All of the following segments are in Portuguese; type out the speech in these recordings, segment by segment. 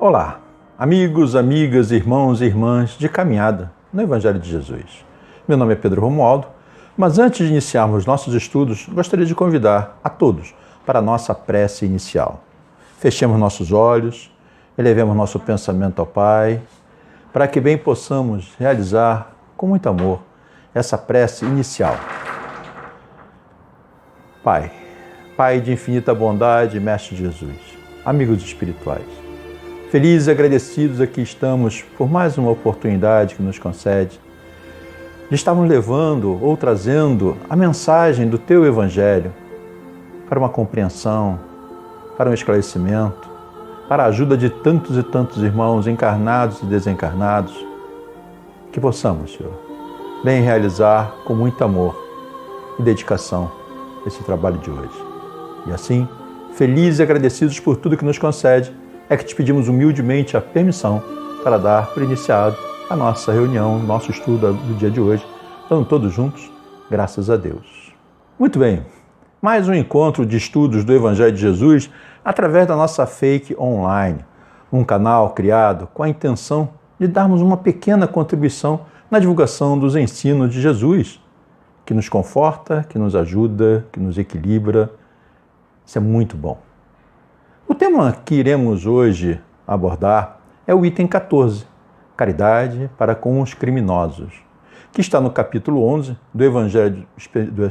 Olá, amigos, amigas, irmãos e irmãs de caminhada no Evangelho de Jesus. Meu nome é Pedro Romualdo, mas antes de iniciarmos nossos estudos, gostaria de convidar a todos para a nossa prece inicial. Fechemos nossos olhos, elevemos nosso pensamento ao Pai, para que bem possamos realizar com muito amor essa prece inicial. Pai, Pai de infinita bondade, Mestre Jesus, amigos espirituais, felizes e agradecidos aqui estamos por mais uma oportunidade que nos concede de estarmos levando ou trazendo a mensagem do Teu Evangelho para uma compreensão, para um esclarecimento, para a ajuda de tantos e tantos irmãos encarnados e desencarnados, que possamos, Senhor, bem realizar com muito amor e dedicação esse trabalho de hoje. E assim, felizes e agradecidos por tudo que nos concede, é que te pedimos humildemente a permissão para dar por iniciado a nossa reunião, nosso estudo do dia de hoje, dando todos juntos, graças a Deus. Muito bem, mais um encontro de estudos do Evangelho de Jesus através da nossa Fake Online, um canal criado com a intenção de darmos uma pequena contribuição na divulgação dos ensinos de Jesus, que nos conforta, que nos ajuda, que nos equilibra. Isso é muito bom. O tema que iremos hoje abordar é o item 14, Caridade para com os criminosos, que está no capítulo 11 do Evangelho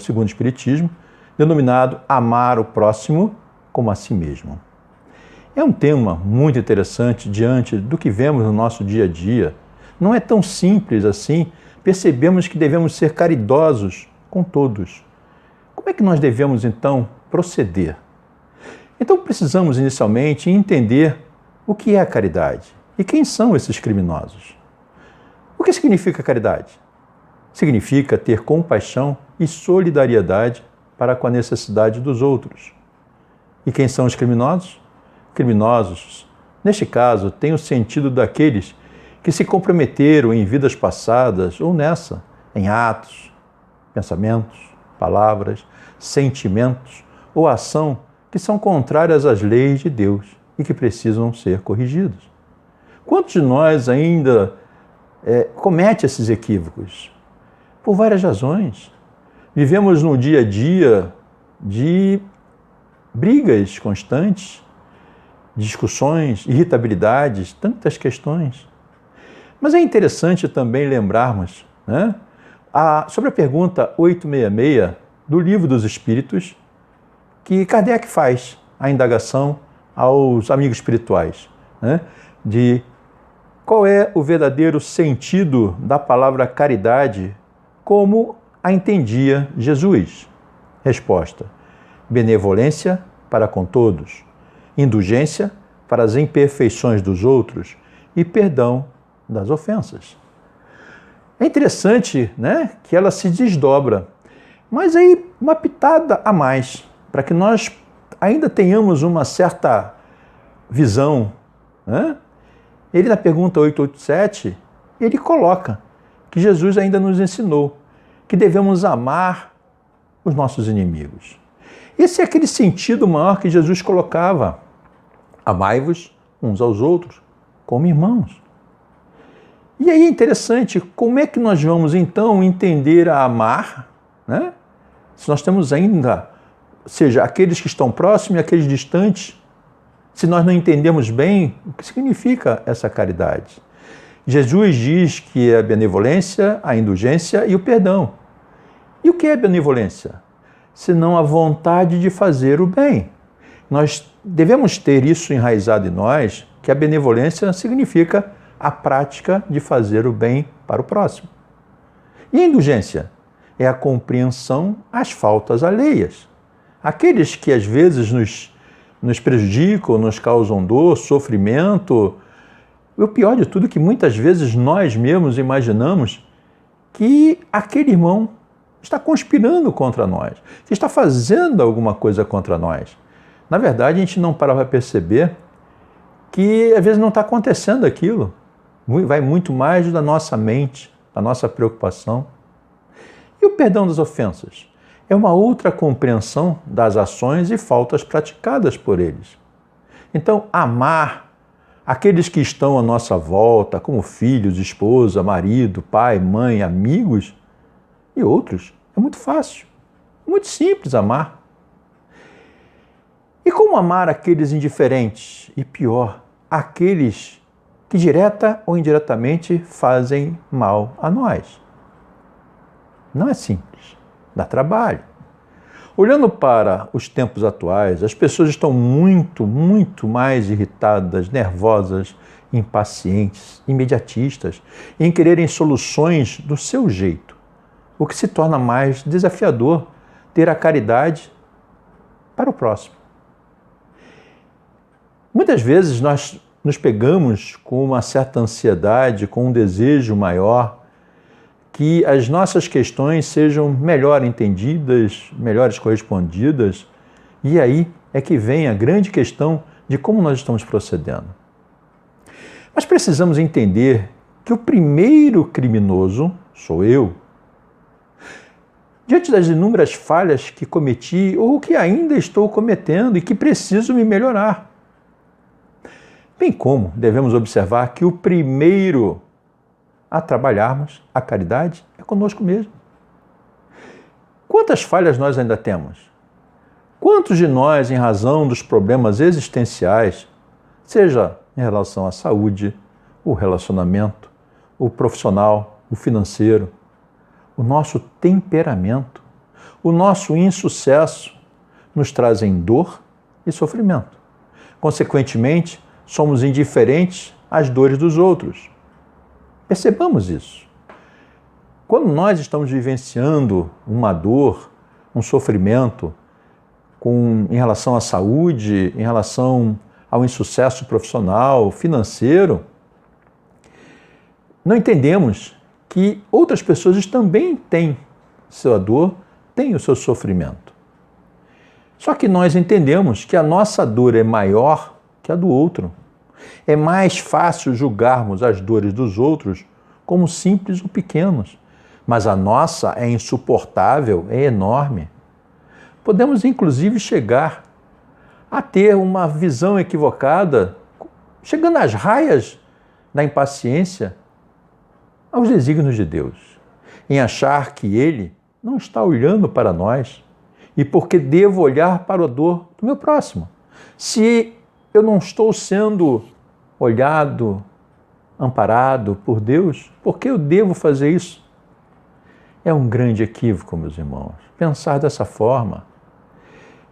segundo o Espiritismo, denominado Amar o Próximo como a si mesmo. É um tema muito interessante diante do que vemos no nosso dia a dia. Não é tão simples assim. Percebemos que devemos ser caridosos com todos. Como é que nós devemos, então, proceder? Então, precisamos, inicialmente, entender o que é a caridade e quem são esses criminosos. O que significa caridade? Significa ter compaixão e solidariedade para com a necessidade dos outros. E quem são os criminosos? Criminosos, neste caso, têm o sentido daqueles que se comprometeram em vidas passadas ou nessa, em atos, pensamentos, palavras, sentimentos ou ação que são contrárias às leis de Deus e que precisam ser corrigidos. Quantos de nós ainda comete esses equívocos? Por várias razões. Vivemos no dia a dia de brigas constantes, discussões, irritabilidades, tantas questões. Mas é interessante também lembrarmos, sobre a pergunta 866 do Livro dos Espíritos, que Kardec faz a indagação aos amigos espirituais, de qual é o verdadeiro sentido da palavra caridade como a entendia Jesus. Resposta: benevolência para com todos, indulgência para as imperfeições dos outros e perdão das ofensas. É interessante, que ela se desdobra, mas aí uma pitada a mais, para que nós ainda tenhamos uma certa visão. Ele, na pergunta 887, ele coloca que Jesus ainda nos ensinou que devemos amar os nossos inimigos. Esse é aquele sentido maior que Jesus colocava. Amai-vos uns aos outros como irmãos. E aí é interessante, como é que nós vamos então entender a amar, se nós temos ainda, seja aqueles que estão próximos e aqueles distantes, se nós não entendemos bem o que significa essa caridade. Jesus diz que é a benevolência, a indulgência e o perdão. E o que é benevolência? Senão a vontade de fazer o bem. Nós devemos ter isso enraizado em nós, que a benevolência significa a prática de fazer o bem para o próximo. E a indulgência é a compreensão às faltas alheias. Aqueles que às vezes nos prejudicam, nos causam dor, sofrimento. E o pior de tudo é que muitas vezes nós mesmos imaginamos que aquele irmão está conspirando contra nós, que está fazendo alguma coisa contra nós. Na verdade, a gente não para para perceber que às vezes não está acontecendo aquilo. Vai muito mais da nossa mente, da nossa preocupação. E o perdão das ofensas? É uma outra compreensão das ações e faltas praticadas por eles. Então, amar aqueles que estão à nossa volta, como filhos, esposa, marido, pai, mãe, amigos e outros. É muito fácil, muito simples amar. E como amar aqueles indiferentes? E pior, aqueles que direta ou indiretamente fazem mal a nós? Não é simples, dá trabalho. Olhando para os tempos atuais, as pessoas estão muito mais irritadas, nervosas, impacientes, imediatistas, em quererem soluções do seu jeito, o que se torna mais desafiador ter a caridade para o próximo. Muitas vezes nós nos pegamos com uma certa ansiedade, com um desejo maior, que as nossas questões sejam melhor entendidas, melhores correspondidas, e aí é que vem a grande questão de como nós estamos procedendo. Mas precisamos entender que o primeiro criminoso sou eu. Diante das inúmeras falhas que cometi ou que ainda estou cometendo e que preciso me melhorar. Bem como devemos observar que o primeiro a trabalharmos a caridade é conosco mesmo. Quantas falhas nós ainda temos? Quantos de nós, em razão dos problemas existenciais, seja em relação à saúde, o relacionamento, o profissional, o financeiro, o nosso temperamento, o nosso insucesso, nos trazem dor e sofrimento. Consequentemente, somos indiferentes às dores dos outros. Percebamos isso. Quando nós estamos vivenciando uma dor, um sofrimento, em relação à saúde, em relação ao insucesso profissional, financeiro, não entendemos que outras pessoas também têm sua dor, têm o seu sofrimento. Só que nós entendemos que a nossa dor é maior que a do outro. É mais fácil julgarmos as dores dos outros como simples ou pequenos, mas a nossa é insuportável, é enorme. Podemos, inclusive, chegar a ter uma visão equivocada, chegando às raias da impaciência aos desígnios de Deus, em achar que Ele não está olhando para nós e porque devo olhar para a dor do meu próximo. Se eu não estou sendo olhado, amparado por Deus, por que eu devo fazer isso? É um grande equívoco, meus irmãos, pensar dessa forma.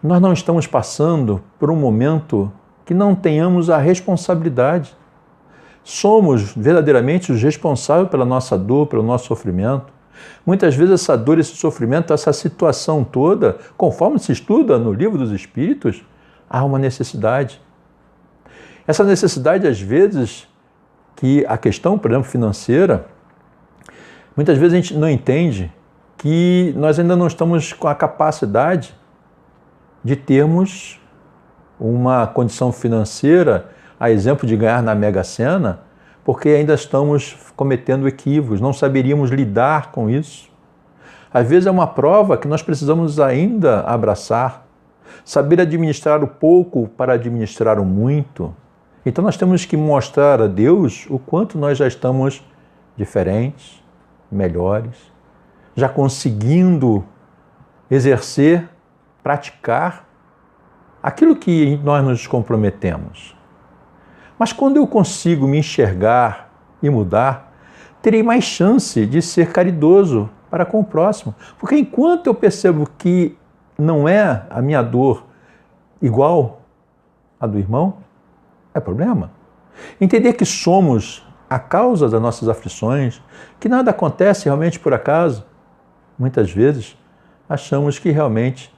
Nós não estamos passando por um momento que não tenhamos a responsabilidade. Somos verdadeiramente os responsáveis pela nossa dor, pelo nosso sofrimento. Muitas vezes essa dor, esse sofrimento, essa situação toda, conforme se estuda no Livro dos Espíritos, há uma necessidade. Essa necessidade, às vezes, que a questão, por exemplo, financeira, muitas vezes a gente não entende que nós ainda não estamos com a capacidade de termos uma condição financeira, a exemplo de ganhar na Mega Sena, porque ainda estamos cometendo equívocos, não saberíamos lidar com isso. Às vezes é uma prova que nós precisamos ainda abraçar, saber administrar o pouco para administrar o muito. Então nós temos que mostrar a Deus o quanto nós já estamos diferentes, melhores, já conseguindo exercer, praticar aquilo que nós nos comprometemos. Mas quando eu consigo me enxergar e mudar, terei mais chance de ser caridoso para com o próximo. Porque enquanto eu percebo que não é a minha dor igual à do irmão, é problema. Entender que somos a causa das nossas aflições, que nada acontece realmente por acaso. Muitas vezes achamos que realmente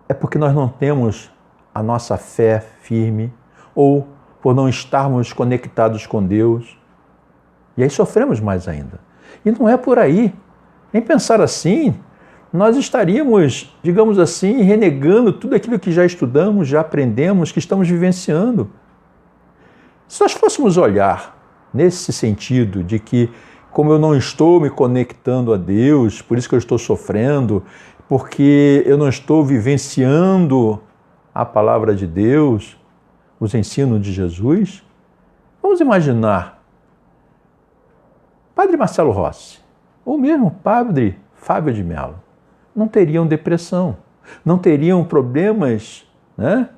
é porque nós não temos a nossa fé firme ou por não estarmos conectados com Deus. E aí sofremos mais ainda. E não é por aí. Em pensar assim, nós estaríamos, digamos assim, renegando tudo aquilo que já estudamos, já aprendemos, que estamos vivenciando. Se nós fôssemos olhar nesse sentido de que, como eu não estou me conectando a Deus, por isso que eu estou sofrendo, porque eu não estou vivenciando a palavra de Deus, os ensinos de Jesus, Vamos imaginar Padre Marcelo Rossi, ou mesmo Padre Fábio de Mello, não teriam depressão, não teriam problemas, né,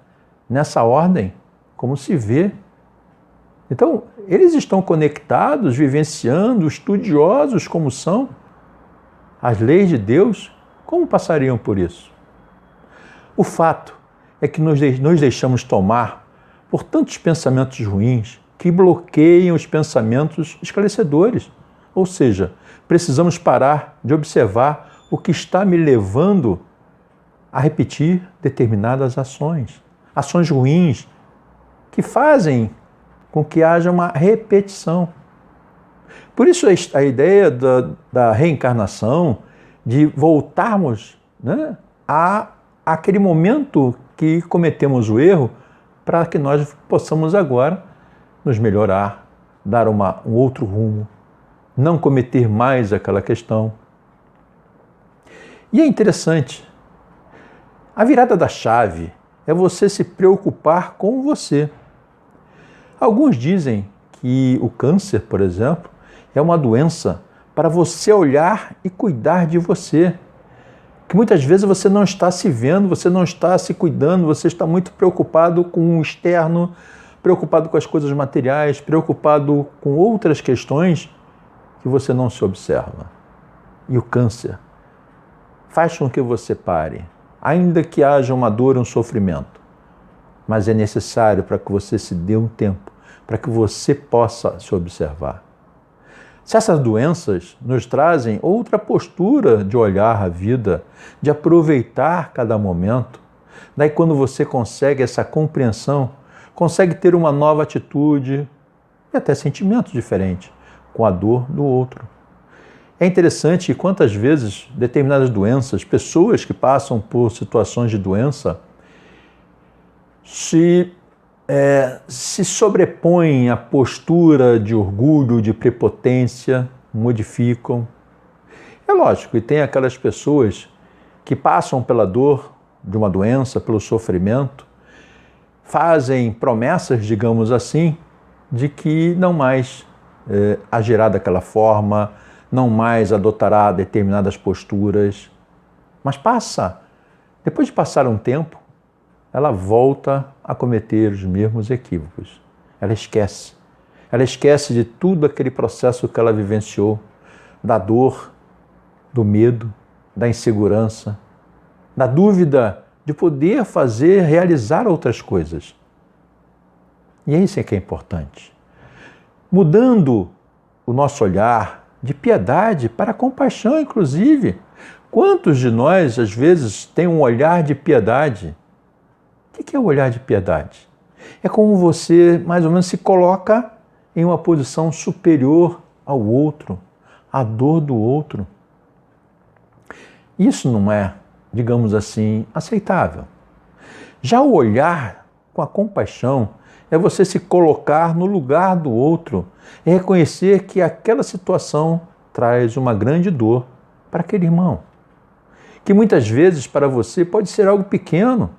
nessa ordem, como se vê. Então, eles estão conectados, vivenciando, estudiosos como são, as leis de Deus, como passariam por isso? O fato é que nos deixamos tomar por tantos pensamentos ruins que bloqueiam os pensamentos esclarecedores. Ou seja, precisamos parar de observar o que está me levando a repetir determinadas ações. Ações ruins que fazem com que haja uma repetição. Por isso a ideia da reencarnação, de voltarmos, né, àquele momento que cometemos o erro, para que nós possamos agora nos melhorar, dar um outro rumo, não cometer mais aquela questão. E é interessante, a virada da chave é você se preocupar com você. Alguns dizem que o câncer, por exemplo, é uma doença para você olhar e cuidar de você. Que muitas vezes você não está se vendo, você não está se cuidando, você está muito preocupado com o externo, preocupado com as coisas materiais, preocupado com outras questões que você não se observa. E o câncer faz com que você pare, ainda que haja uma dor, um sofrimento. Mas é necessário para que você se dê um tempo, para que você possa se observar. Se essas doenças nos trazem outra postura de olhar a vida, de aproveitar cada momento, daí quando você consegue essa compreensão, consegue ter uma nova atitude e até sentimentos diferentes com a dor do outro. É interessante quantas vezes determinadas doenças, pessoas que passam por situações de doença, se sobrepõem à postura de orgulho, de prepotência, modificam. É lógico, e tem aquelas pessoas que passam pela dor de uma doença, pelo sofrimento, fazem promessas, digamos assim, de que não mais agirá daquela forma, não mais adotará determinadas posturas. Mas depois de passar um tempo, ela volta a cometer os mesmos equívocos. Ela esquece de tudo aquele processo que ela vivenciou, da dor, do medo, da insegurança, da dúvida de poder realizar outras coisas. E é isso que é importante. Mudando o nosso olhar de piedade para compaixão, inclusive. Quantos de nós, às vezes, têm um olhar de piedade? O que é o olhar de piedade? É como você, mais ou menos, se coloca em uma posição superior ao outro, à dor do outro. Isso não é, digamos assim, aceitável. Já o olhar com a compaixão é você se colocar no lugar do outro, é reconhecer que aquela situação traz uma grande dor para aquele irmão, que muitas vezes para você pode ser algo pequeno.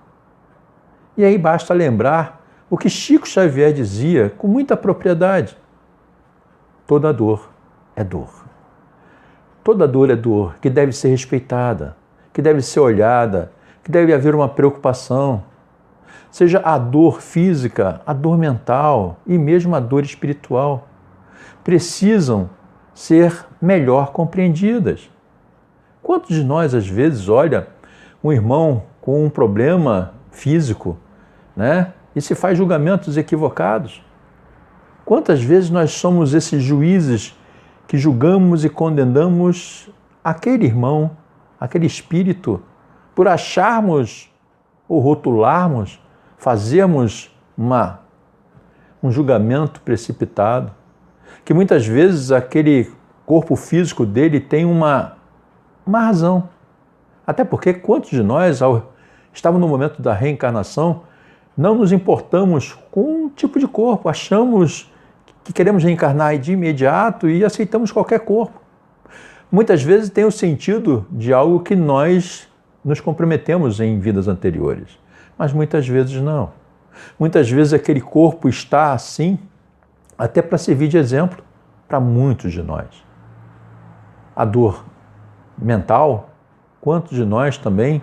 E aí basta lembrar o que Chico Xavier dizia com muita propriedade: toda dor é dor. Toda dor é dor que deve ser respeitada, que deve ser olhada, que deve haver uma preocupação. Seja a dor física, a dor mental e mesmo a dor espiritual, precisam ser melhor compreendidas. Quantos de nós, às vezes, olha um irmão com um problema físico, né, e se faz julgamentos equivocados? Quantas vezes nós somos esses juízes que julgamos e condenamos aquele irmão, aquele espírito, por acharmos ou rotularmos, fazermos um julgamento precipitado, que muitas vezes aquele corpo físico dele tem uma razão. Até porque quantos de nós, estamos no momento da reencarnação, não nos importamos com um tipo de corpo, achamos que queremos reencarnar de imediato e aceitamos qualquer corpo. Muitas vezes tem o sentido de algo que nós nos comprometemos em vidas anteriores, mas muitas vezes não. Muitas vezes aquele corpo está assim até para servir de exemplo para muitos de nós. A dor mental, quantos de nós também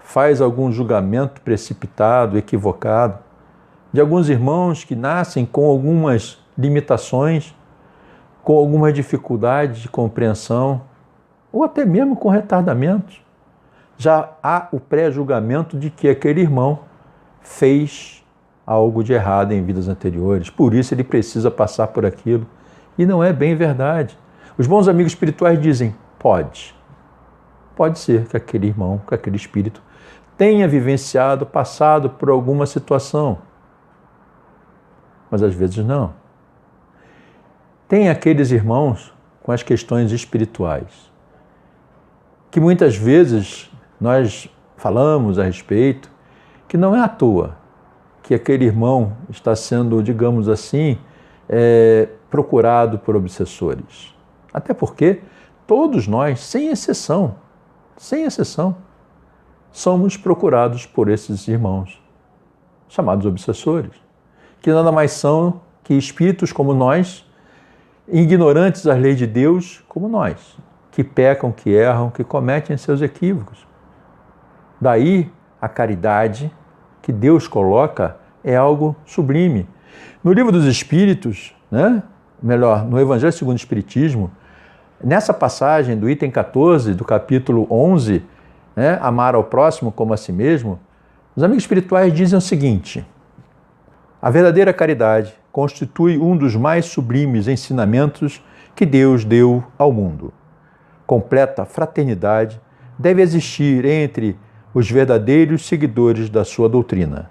faz algum julgamento precipitado, equivocado, de alguns irmãos que nascem com algumas limitações, com algumas dificuldades de compreensão, ou até mesmo com retardamentos. Já há o pré-julgamento de que aquele irmão fez algo de errado em vidas anteriores, por isso ele precisa passar por aquilo. E não é bem verdade. Os bons amigos espirituais dizem, pode ser que aquele irmão, que aquele espírito tenha vivenciado, passado por alguma situação, mas às vezes não. Tem aqueles irmãos com as questões espirituais, que muitas vezes nós falamos a respeito, que não é à toa que aquele irmão está sendo, digamos assim, procurado por obsessores. Até porque todos nós, sem exceção, somos procurados por esses irmãos, chamados obsessores, que nada mais são que espíritos como nós, ignorantes das leis de Deus como nós, que pecam, que erram, que cometem seus equívocos. Daí a caridade que Deus coloca é algo sublime. No Livro dos Espíritos, no Evangelho segundo o Espiritismo, nessa passagem do item 14 do capítulo 11, amar ao próximo como a si mesmo, os amigos espirituais dizem o seguinte: a verdadeira caridade constitui um dos mais sublimes ensinamentos que Deus deu ao mundo. Completa fraternidade deve existir entre os verdadeiros seguidores da sua doutrina.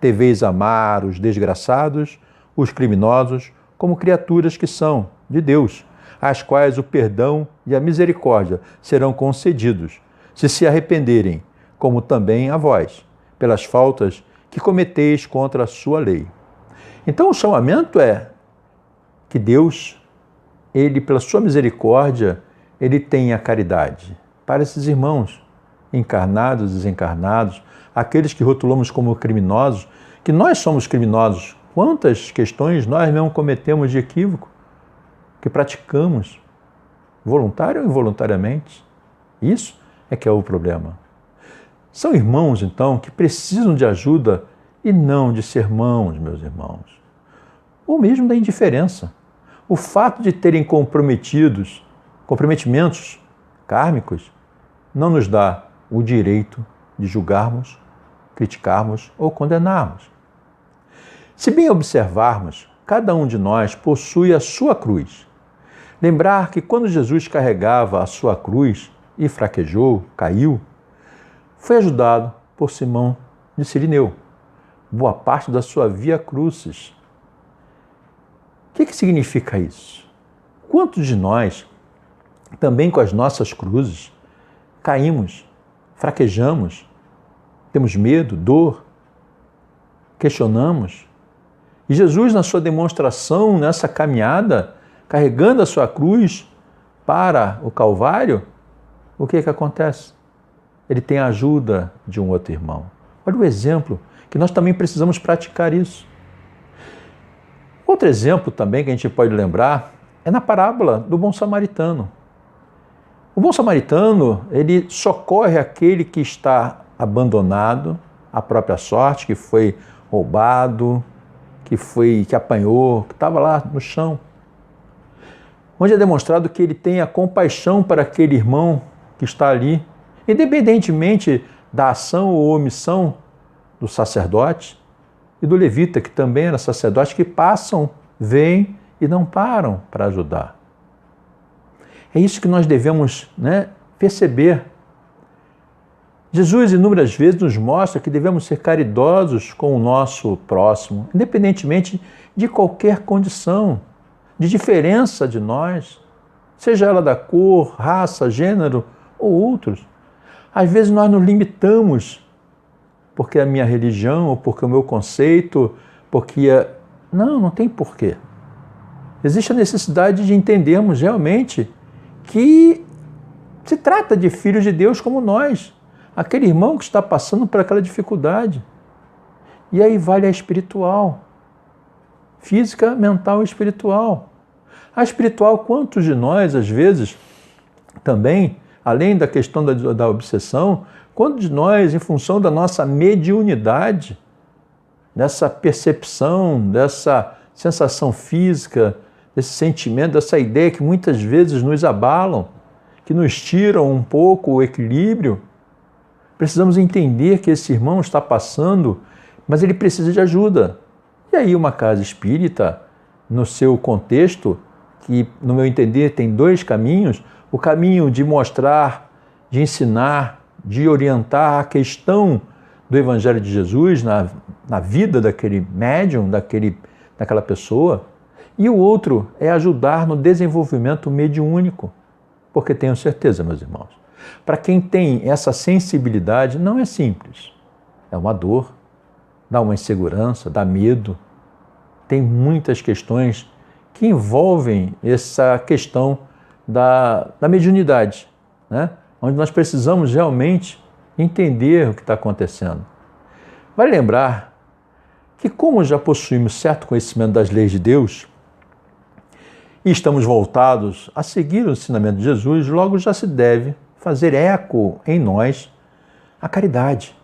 Deveis amar os desgraçados, os criminosos, como criaturas que são de Deus, às quais o perdão e a misericórdia serão concedidos, se arrependerem, como também a vós, pelas faltas que cometeis contra a sua lei. Então o chamamento é que Deus, Ele, pela sua misericórdia, Ele tem a caridade para esses irmãos, encarnados, desencarnados, aqueles que rotulamos como criminosos, que nós somos criminosos. Quantas questões nós mesmo cometemos de equívoco, que praticamos, voluntário ou involuntariamente? Isso é que é o problema. São irmãos, então, que precisam de ajuda e não de sermões, meus irmãos. Ou mesmo da indiferença. O fato de terem comprometimentos kármicos não nos dá o direito de julgarmos, criticarmos ou condenarmos. Se bem observarmos, cada um de nós possui a sua cruz. Lembrar que quando Jesus carregava a sua cruz e fraquejou, caiu, foi ajudado por Simão de Cirineu, boa parte da sua via crucis. O que significa isso? Quantos de nós, também com as nossas cruzes, caímos, fraquejamos, temos medo, dor, questionamos? E Jesus, na sua demonstração, nessa caminhada, carregando a sua cruz para o Calvário, o que acontece? Ele tem a ajuda de um outro irmão. Olha o exemplo, que nós também precisamos praticar isso. Outro exemplo também que a gente pode lembrar é na parábola do bom samaritano. O bom samaritano, ele socorre aquele que está abandonado à própria sorte, que foi roubado, que apanhou, que estava lá no chão. Onde é demonstrado que ele tem a compaixão para aquele irmão que está ali, independentemente da ação ou omissão do sacerdote e do levita, que também era sacerdote, que passam, vêm e não param para ajudar. É isso que nós devemos perceber. Jesus inúmeras vezes nos mostra que devemos ser caridosos com o nosso próximo, independentemente de qualquer condição, de diferença de nós, seja ela da cor, raça, gênero ou outros. Às vezes nós nos limitamos porque a minha religião, ou porque o meu conceito, Não tem porquê. Existe a necessidade de entendermos realmente que se trata de filhos de Deus como nós, aquele irmão que está passando por aquela dificuldade. E aí vale a espiritual. física, mental e espiritual. A espiritual, quantos de nós, às vezes, também, além da questão da obsessão, quantos de nós, em função da nossa mediunidade, dessa percepção, dessa sensação física, desse sentimento, dessa ideia que muitas vezes nos abalam, que nos tiram um pouco o equilíbrio, precisamos entender que esse irmão está passando, mas ele precisa de ajuda. E aí uma casa espírita, no seu contexto, que no meu entender tem dois caminhos, o caminho de mostrar, de ensinar, de orientar a questão do Evangelho de Jesus na vida daquele médium, daquela pessoa, e o outro é ajudar no desenvolvimento mediúnico, porque tenho certeza, meus irmãos, para quem tem essa sensibilidade não é simples, é uma dor, dá uma insegurança, dá medo, tem muitas questões que envolvem essa questão da mediunidade, né? Onde nós precisamos realmente entender o que está acontecendo. Vale lembrar que, como já possuímos certo conhecimento das leis de Deus e estamos voltados a seguir o ensinamento de Jesus, logo já se deve fazer eco em nós a caridade,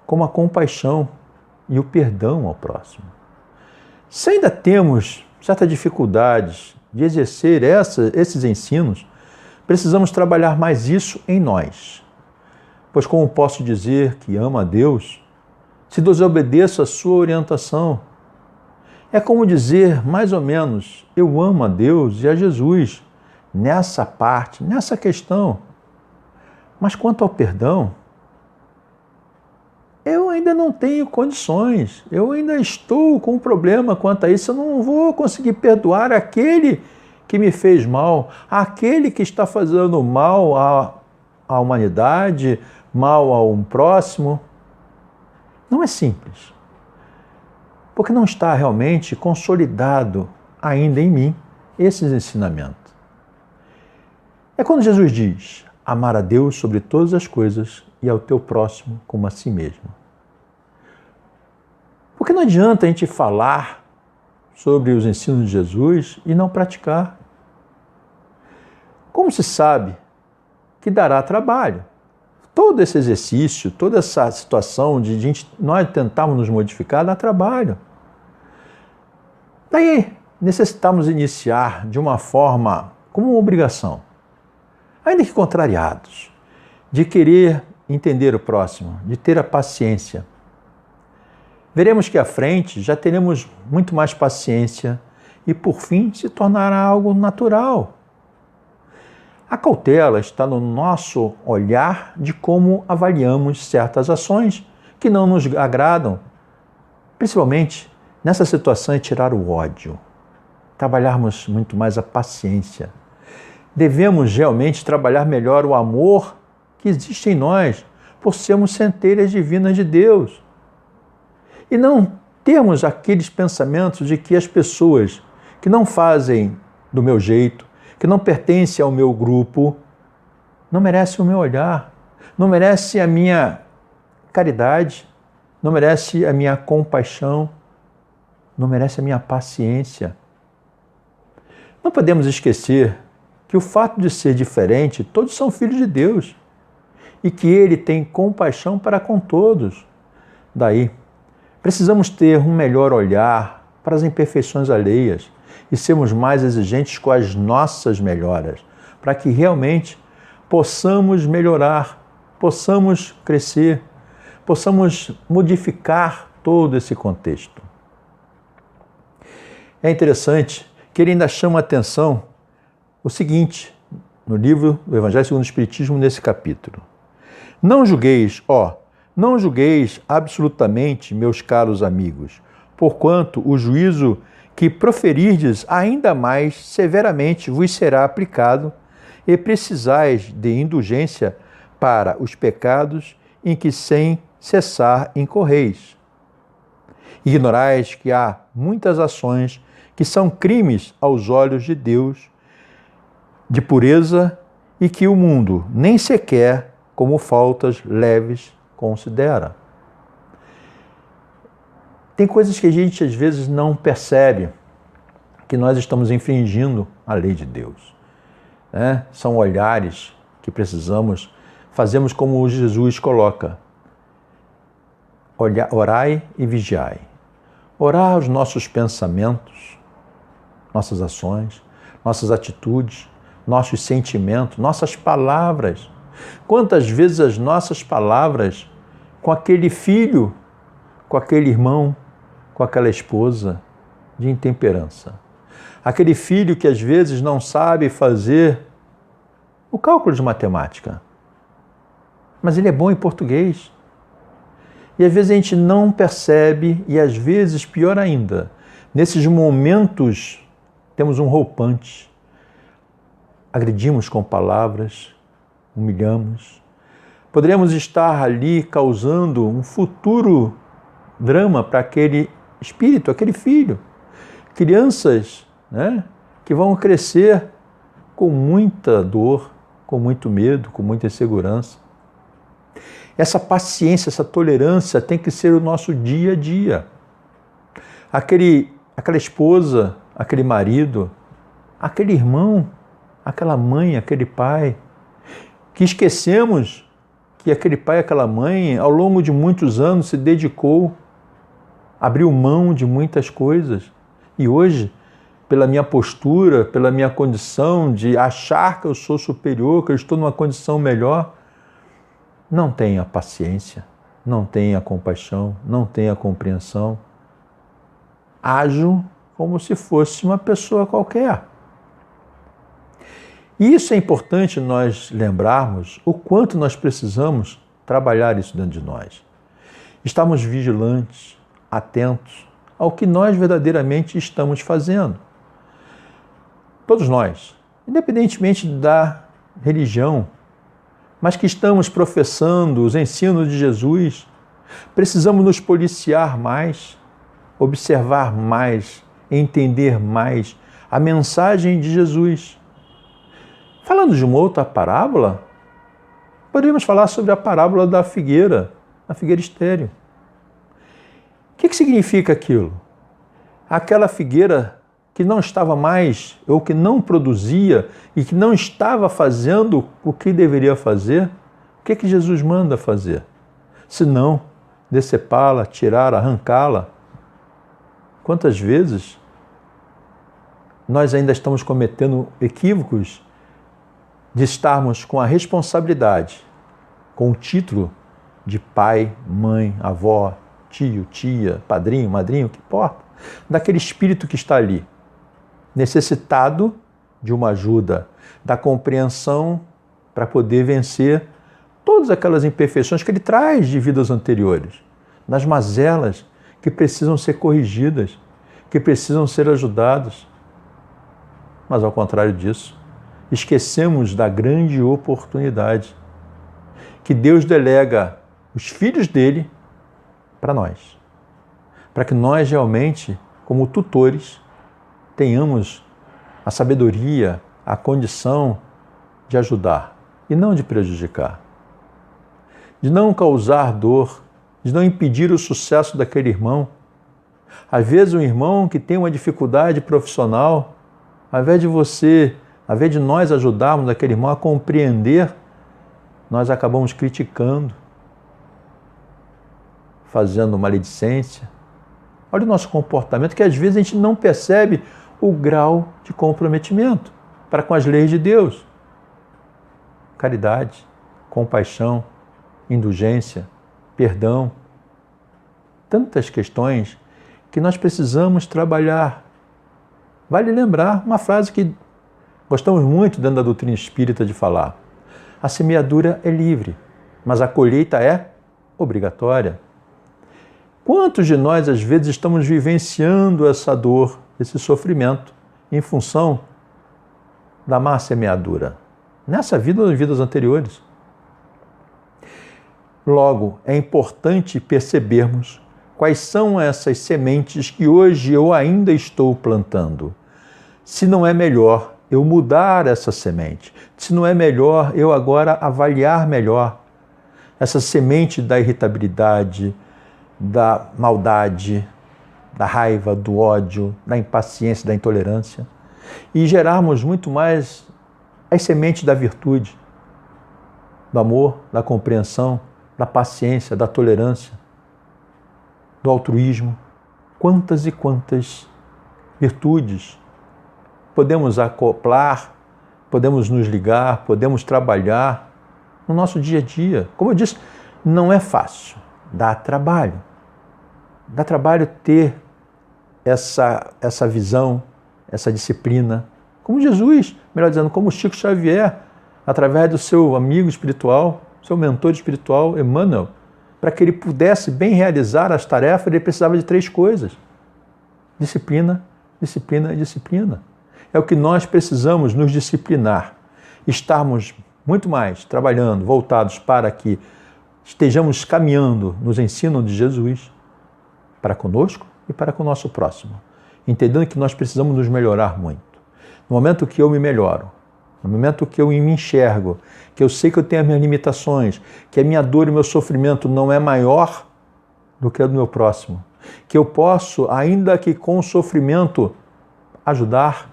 como a compaixão e o perdão ao próximo. Se ainda temos certas dificuldades de exercer esses ensinos, precisamos trabalhar mais isso em nós. Pois como posso dizer que amo a Deus se desobedeço a sua orientação? É como dizer, mais ou menos, eu amo a Deus e a Jesus nessa parte, nessa questão. Mas quanto ao perdão, eu ainda não tenho condições, eu ainda estou com um problema quanto a isso, eu não vou conseguir perdoar aquele que me fez mal, aquele que está fazendo mal à humanidade, mal a um próximo. Não é simples, porque não está realmente consolidado ainda em mim esses ensinamentos. É quando Jesus diz, amar a Deus sobre todas as coisas e ao teu próximo como a si mesmo. Porque não adianta a gente falar sobre os ensinos de Jesus e não praticar. Como se sabe que dará trabalho? Todo esse exercício, toda essa situação de nós tentarmos nos modificar, dá trabalho. Daí necessitamos iniciar de uma forma como uma obrigação, ainda que contrariados, de querer entender o próximo, de ter a paciência. Veremos que à frente já teremos muito mais paciência e, por fim, se tornará algo natural. A cautela está no nosso olhar de como avaliamos certas ações que não nos agradam. Principalmente nessa situação é tirar o ódio, trabalharmos muito mais a paciência. Devemos realmente trabalhar melhor o amor que existe em nós, por sermos centelhas divinas de Deus. E não termos aqueles pensamentos de que as pessoas que não fazem do meu jeito, que não pertencem ao meu grupo, não merecem o meu olhar, não merecem a minha caridade, não merecem a minha compaixão, não merecem a minha paciência. Não podemos esquecer que o fato de ser diferente, todos são filhos de Deus e que Ele tem compaixão para com todos. Daí, precisamos ter um melhor olhar para as imperfeições alheias e sermos mais exigentes com as nossas melhoras, para que realmente possamos melhorar, possamos crescer, possamos modificar todo esse contexto. É interessante que ele ainda chama a atenção o seguinte, no livro do Evangelho segundo o Espiritismo, nesse capítulo. Não julgueis, não julgueis absolutamente, meus caros amigos, porquanto o juízo que proferirdes ainda mais severamente vos será aplicado e precisais de indulgência para os pecados em que sem cessar incorreis. Ignorais que há muitas ações que são crimes aos olhos de Deus, de pureza, e que o mundo nem sequer como faltas leves considera. Tem coisas que a gente às vezes não percebe, que nós estamos infringindo a lei de Deus. Né? São olhares que precisamos, fazemos como Jesus coloca: orai e vigiai. Orar os nossos pensamentos, nossas ações, nossas atitudes, nossos sentimentos, nossas palavras. Quantas vezes as nossas palavras com aquele filho, com aquele irmão, com aquela esposa de intemperança. Aquele filho que às vezes não sabe fazer o cálculo de matemática, mas ele é bom em português. E às vezes a gente não percebe, e às vezes, pior ainda, nesses momentos temos um roupante. Agredimos com palavras, humilhamos. Poderíamos estar ali causando um futuro drama para aquele espírito, aquele filho. Crianças, né, que vão crescer com muita dor, com muito medo, com muita insegurança. Essa paciência, essa tolerância tem que ser o nosso dia a dia. Aquela esposa, aquele marido, aquele irmão, aquela mãe, aquele pai, que esquecemos que aquele pai, aquela mãe, ao longo de muitos anos se dedicou, abriu mão de muitas coisas. E hoje, pela minha postura, pela minha condição de achar que eu sou superior, que eu estou numa condição melhor, não tenha paciência, não tenha compaixão, não tenha compreensão. Ajo como se fosse uma pessoa qualquer. E isso é importante nós lembrarmos o quanto nós precisamos trabalhar isso dentro de nós. Estarmos vigilantes, atentos ao que nós verdadeiramente estamos fazendo. Todos nós, independentemente da religião, mas que estamos professando os ensinos de Jesus, precisamos nos policiar mais, observar mais, entender mais a mensagem de Jesus. Falando de uma outra parábola, poderíamos falar sobre a parábola da figueira, a figueira estéril. O que significa aquilo? Aquela figueira que não estava mais, ou que não produzia e que não estava fazendo o que deveria fazer, o que Jesus manda fazer? Se não, decepá-la, tirar, arrancá-la. Quantas vezes nós ainda estamos cometendo equívocos de estarmos com a responsabilidade, com o título de pai, mãe, avó, tio, tia, padrinho, madrinho, que importa, daquele espírito que está ali, necessitado de uma ajuda, da compreensão para poder vencer todas aquelas imperfeições que ele traz de vidas anteriores, nas mazelas que precisam ser corrigidas, que precisam ser ajudadas. Mas ao contrário disso, esquecemos da grande oportunidade que Deus delega os filhos dele para nós, para que nós realmente, como tutores, tenhamos a sabedoria, a condição de ajudar e não de prejudicar, de não causar dor, de não impedir o sucesso daquele irmão. Às vezes um irmão que tem uma dificuldade profissional, ao invés de nós ajudarmos aquele irmão a compreender, nós acabamos criticando, fazendo maledicência. Olha o nosso comportamento, que às vezes a gente não percebe o grau de comprometimento para com as leis de Deus. Caridade, compaixão, indulgência, perdão. Tantas questões que nós precisamos trabalhar. Vale lembrar uma frase que gostamos muito dentro da doutrina espírita de falar. A semeadura é livre, mas a colheita é obrigatória. Quantos de nós, às vezes, estamos vivenciando essa dor, esse sofrimento, em função da má semeadura? Nessa vida ou em vidas anteriores. Logo, é importante percebermos quais são essas sementes que hoje eu ainda estou plantando. Se não é melhor eu mudar essa semente, se não é melhor eu agora avaliar melhor essa semente da irritabilidade, da maldade, da raiva, do ódio, da impaciência, da intolerância e gerarmos muito mais as sementes da virtude, do amor, da compreensão, da paciência, da tolerância, do altruísmo. Quantas e quantas virtudes podemos acoplar, podemos nos ligar, podemos trabalhar no nosso dia a dia. Como eu disse, não é fácil, dá trabalho. Dá trabalho ter essa visão, essa disciplina. Como Jesus, melhor dizendo, como Chico Xavier, através do seu amigo espiritual, seu mentor espiritual, Emmanuel, para que ele pudesse bem realizar as tarefas, ele precisava de 3 coisas. Disciplina, disciplina e disciplina. É o que nós precisamos nos disciplinar. Estarmos muito mais trabalhando, voltados para que estejamos caminhando nos ensinos de Jesus para conosco e para com o nosso próximo. Entendendo que nós precisamos nos melhorar muito. No momento que eu me melhoro, no momento que eu me enxergo, que eu sei que eu tenho as minhas limitações, que a minha dor e o meu sofrimento não é maior do que a do meu próximo, que eu posso, ainda que com sofrimento, ajudar.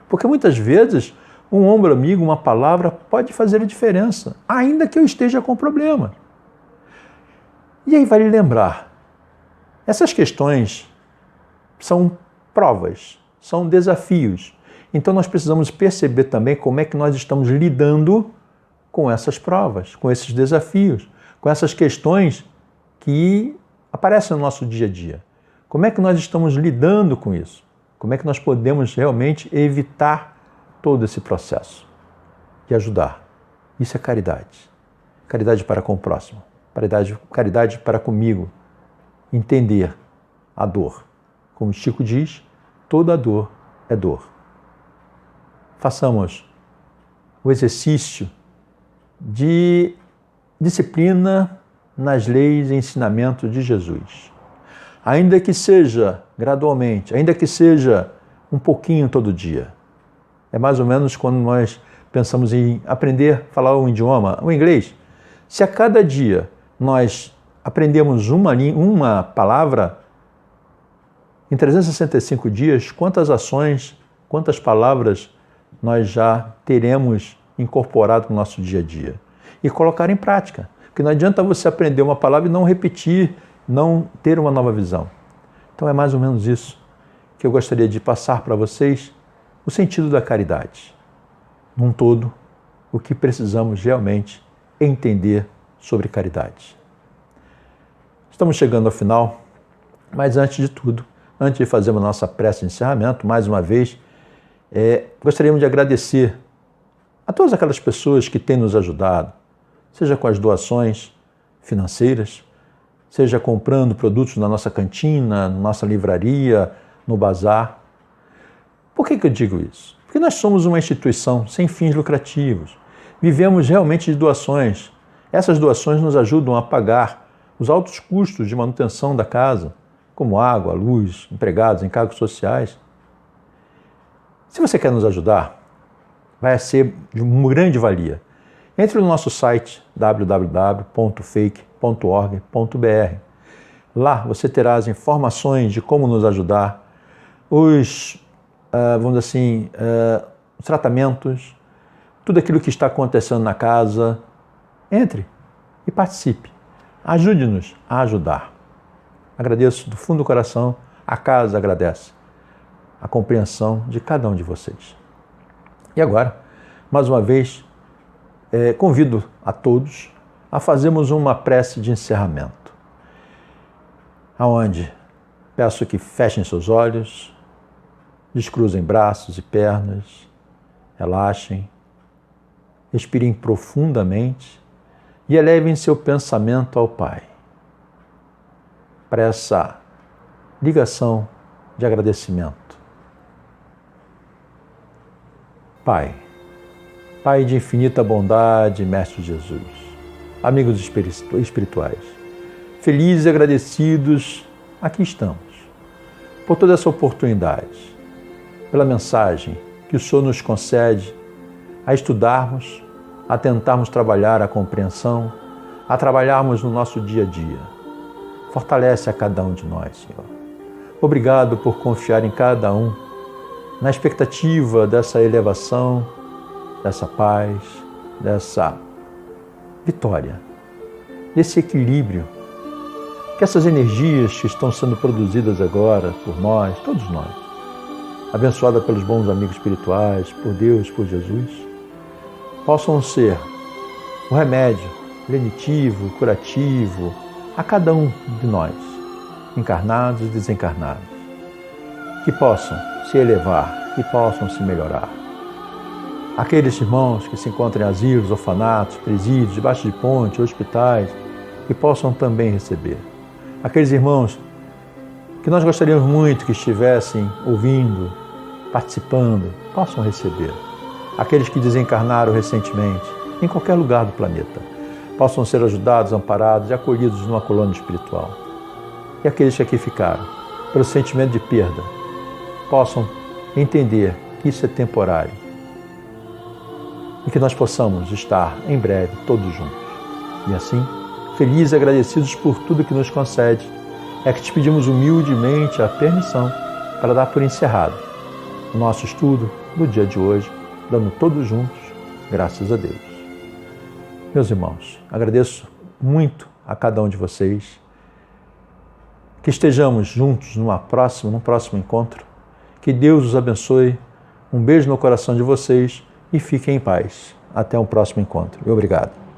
Porque muitas vezes um ombro amigo, uma palavra pode fazer a diferença, ainda que eu esteja com problema. E aí vale lembrar, essas questões são provas, são desafios. Então nós precisamos perceber também como é que nós estamos lidando com essas provas, com esses desafios, com essas questões que aparecem no nosso dia a dia. Como é que nós estamos lidando com isso? Como é que nós podemos realmente evitar todo esse processo e ajudar? Isso é caridade. Caridade para com o próximo, caridade para comigo. Entender a dor. Como Chico diz, toda dor é dor. Façamos o exercício de disciplina nas leis e ensinamentos de Jesus. Ainda que seja gradualmente, ainda que seja um pouquinho todo dia. É mais ou menos quando nós pensamos em aprender a falar um idioma, o inglês. Se a cada dia nós aprendemos uma palavra, em 365 dias, quantas ações, quantas palavras nós já teremos incorporado no nosso dia a dia e colocar em prática. Porque não adianta você aprender uma palavra e não repetir, não ter uma nova visão. Então é mais ou menos isso que eu gostaria de passar para vocês, o sentido da caridade. Num todo, o que precisamos realmente entender sobre caridade. Estamos chegando ao final, mas antes de tudo, antes de fazermos a nossa prece de encerramento, mais uma vez, gostaríamos de agradecer a todas aquelas pessoas que têm nos ajudado, seja com as doações financeiras, seja comprando produtos na nossa cantina, na nossa livraria, no bazar. Por que eu digo isso? Porque nós somos uma instituição sem fins lucrativos. Vivemos realmente de doações. Essas doações nos ajudam a pagar os altos custos de manutenção da casa, como água, luz, empregados, encargos sociais. Se você quer nos ajudar, vai ser de uma grande valia. Entre no nosso site www.fake.org.br. Lá você terá as informações de como nos ajudar, os tratamentos, tudo aquilo que está acontecendo na casa. Entre e participe. Ajude-nos a ajudar. Agradeço do fundo do coração, a casa agradece a compreensão de cada um de vocês. E agora, mais uma vez, convido a todos a fazermos uma prece de encerramento, aonde peço que fechem seus olhos, descruzem braços e pernas, relaxem, respirem profundamente e elevem seu pensamento ao Pai, para essa ligação de agradecimento. Pai, Pai de infinita bondade, Mestre Jesus, amigos espirituais, felizes e agradecidos, aqui estamos, por toda essa oportunidade, pela mensagem que o Senhor nos concede a estudarmos, a tentarmos trabalhar a compreensão, a trabalharmos no nosso dia a dia. Fortalece a cada um de nós, Senhor. Obrigado por confiar em cada um, na expectativa dessa elevação, dessa paz, dessa vitória, desse equilíbrio, que essas energias que estão sendo produzidas agora por nós, todos nós, abençoadas pelos bons amigos espirituais, por Deus, por Jesus, possam ser o remédio lenitivo, curativo a cada um de nós, encarnados e desencarnados, que possam se elevar, que possam se melhorar. Aqueles irmãos que se encontram em asilos, orfanatos, presídios, debaixo de pontes, hospitais, que possam também receber. Aqueles irmãos que nós gostaríamos muito que estivessem ouvindo, participando, possam receber. Aqueles que desencarnaram recentemente, em qualquer lugar do planeta, possam ser ajudados, amparados e acolhidos numa colônia espiritual. E aqueles que aqui ficaram, pelo sentimento de perda, possam entender que isso é temporário e que nós possamos estar em breve todos juntos. E assim, felizes e agradecidos por tudo que nos concede, é que te pedimos humildemente a permissão para dar por encerrado o nosso estudo do dia de hoje, dando todos juntos graças a Deus. Meus irmãos, agradeço muito a cada um de vocês, que estejamos juntos num próximo encontro, que Deus os abençoe, um beijo no coração de vocês e fiquem em paz. Até um próximo encontro. E obrigado.